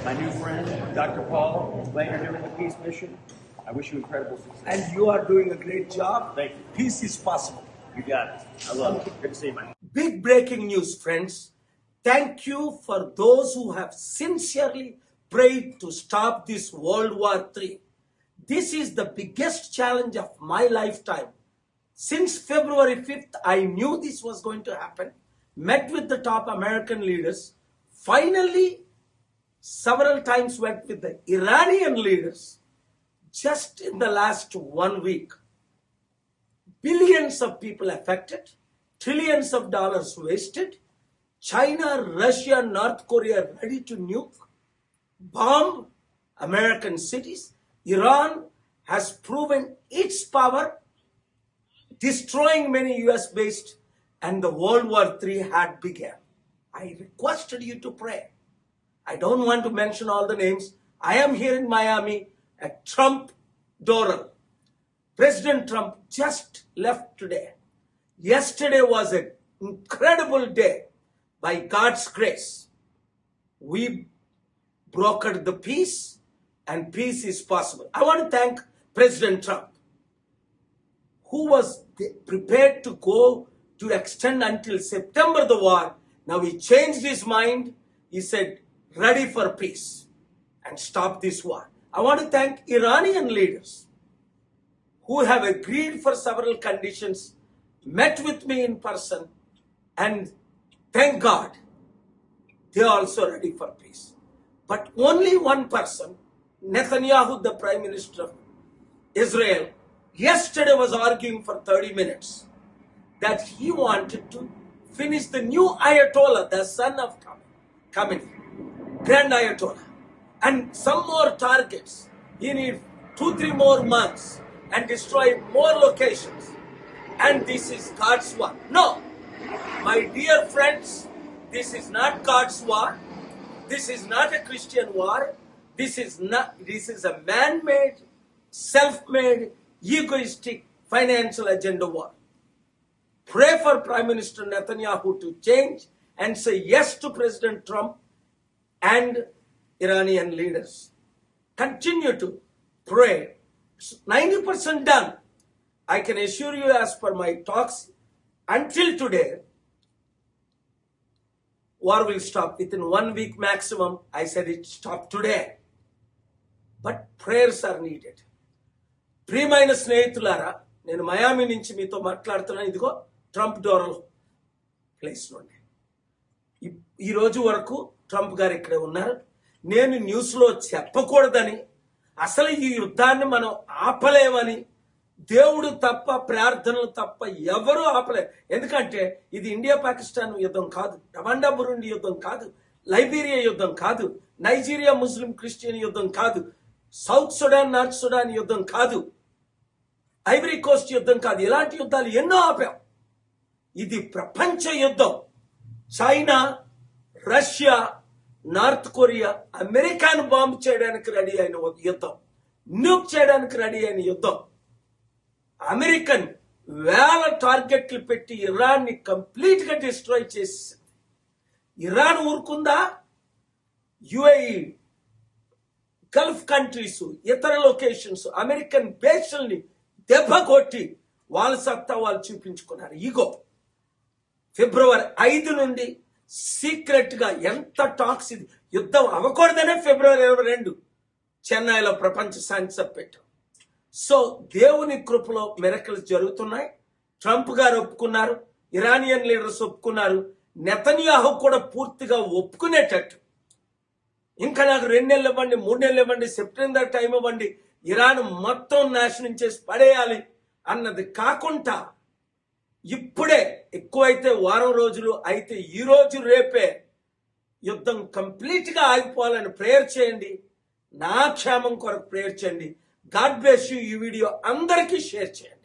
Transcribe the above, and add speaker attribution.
Speaker 1: my new friend, Dr. Paul Langer, doing the peace mission. I wish you incredible success.
Speaker 2: And you are doing a great job.
Speaker 1: Thank you.
Speaker 2: Peace is possible.
Speaker 1: You got it. I love it. Good to see you, man.
Speaker 2: Big breaking news, friends. Thank you for those who have sincerely prayed to stop this World War III. This is the biggest challenge of my lifetime. Since February 5th, I knew this was going to happen. Met with the top American leaders. Finally, several times went with the Iranian leaders. Just in the last 1 week, billions of people affected, trillions of dollars wasted, China, Russia, North Korea ready to nuke, bomb American cities. Iran has proven its power, destroying many US-based, and the World War III had begun. I requested you to pray. I don't want to mention all the names. I am here in Miami at Trump Doral. President Trump just left today. Yesterday was an incredible day. By God's grace, we brokered the peace, and peace is possible. I want to thank President Trump, who was prepared to go to extend until September the war. Now he changed his mind. He said, ready for peace and stop this war. I want to thank Iranian leaders who have agreed for several conditions, met with me in person, and thank God, they are also ready for peace. But only one person, Netanyahu, the Prime Minister of Israel, yesterday was arguing for 30 minutes that he wanted to finish the new Ayatollah, the son of Khamenei, Grand Ayatollah, and some more targets. He needs 2-3 more months and destroy more locations. And this is God's war. No, my dear friends, this is not God's war. This is not a Christian war. This is a man-made, self-made, egoistic financial agenda war. Pray for Prime Minister Netanyahu to change and say yes to President Trump and Iranian leaders. Continue to pray. 90% done. I can assure you, as per my talks, until today, war will stop within 1 week maximum. I said it stopped today. But prayers are needed. ప్రియమైన స్నేహితులారా, నేను మయామి నుంచి మీతో మాట్లాడుతున్నాను. ఇదిగో Trump డోరల్ place నుండి. ఈ రోజు వరకు ట్రంప్ గారు ఇక్కడే ఉన్నారు. నేను న్యూస్లో చెప్పకూడదని, అసలు ఈ యుద్ధాన్ని మనం ఆపలేమని, దేవుడు తప్ప, ప్రార్థనలు తప్ప ఎవరూ ఆపలేరు. ఎందుకంటే ఇది ఇండియా పాకిస్తాన్ యుద్ధం కాదు, రవాండా బురుండి యుద్ధం కాదు, లైబీరియా యుద్ధం కాదు, నైజీరియా ముస్లిం క్రిస్టియన్ యుద్ధం కాదు, సౌత్ సుడాన్ నార్త్ సుడాన్ యుద్ధం కాదు, ఐవరీ కోస్ట్ యుద్ధం కాదు. ఇలాంటి యుద్ధాలు ఎన్నో ఆపాం. ఇది ప్రపంచ యుద్ధం. చైనా, రష్యా, నార్త్ కొరియా అమెరికాను బాంబు చేయడానికి రెడీ అయిన యుద్ధం, న్యూక్ చేయడానికి రెడీ అయిన యుద్ధం. అమెరికన్ వేల టార్గెట్లు పెట్టి ఇరాన్ ని కంప్లీట్ గా డిస్ట్రాయ్ చేసింది. ఇరాన్ ఊరుకుందా? యుఏఈ, గల్ఫ్ కంట్రీస్, ఇతర లొకేషన్స్ అమెరికన్ బేస్ల్ని దెబ్బ కొట్టి వాళ్ళ సత్తా వాళ్ళు చూపించుకున్నారు. ఇగో ఫిబ్రవరి 5 నుండి సీక్రెట్ గా ఎంత టాక్స్, ఇది యుద్ధం అవ్వకూడదనే ఫిబ్రవరి 22 చెన్నైలో ప్రపంచ శాంతి సభ పెట్టాం. సో దేవుని కృపలో మిరకల్స్ జరుగుతున్నాయి. ట్రంప్ గారు ఒప్పుకున్నారు, ఇరానియన్ లీడర్స్ ఒప్పుకున్నారు, నెతన్యాహు కూడా పూర్తిగా ఒప్పుకునేటట్టు. ఇంకా నాకు 2 నెలలు ఇవ్వండి, 3 నెలలు ఇవ్వండి, సెప్టెంబర్ టైం ఇవ్వండి, ఇరాన్ మొత్తం నాశనం చేసి పడేయాలి అన్నది కాకుండా, ఇప్పుడే ఎక్కువైతే వారం రోజులు అయితే ఈ రోజు రేపే యుద్ధం కంప్లీట్ గా ఆగిపోవాలని ప్రేయర్ చేయండి. నా క్షేమం కొరకు ప్రేయర్ చేయండి. God bless you. ఈ వీడియో అందరికీ షేర్ చేయండి.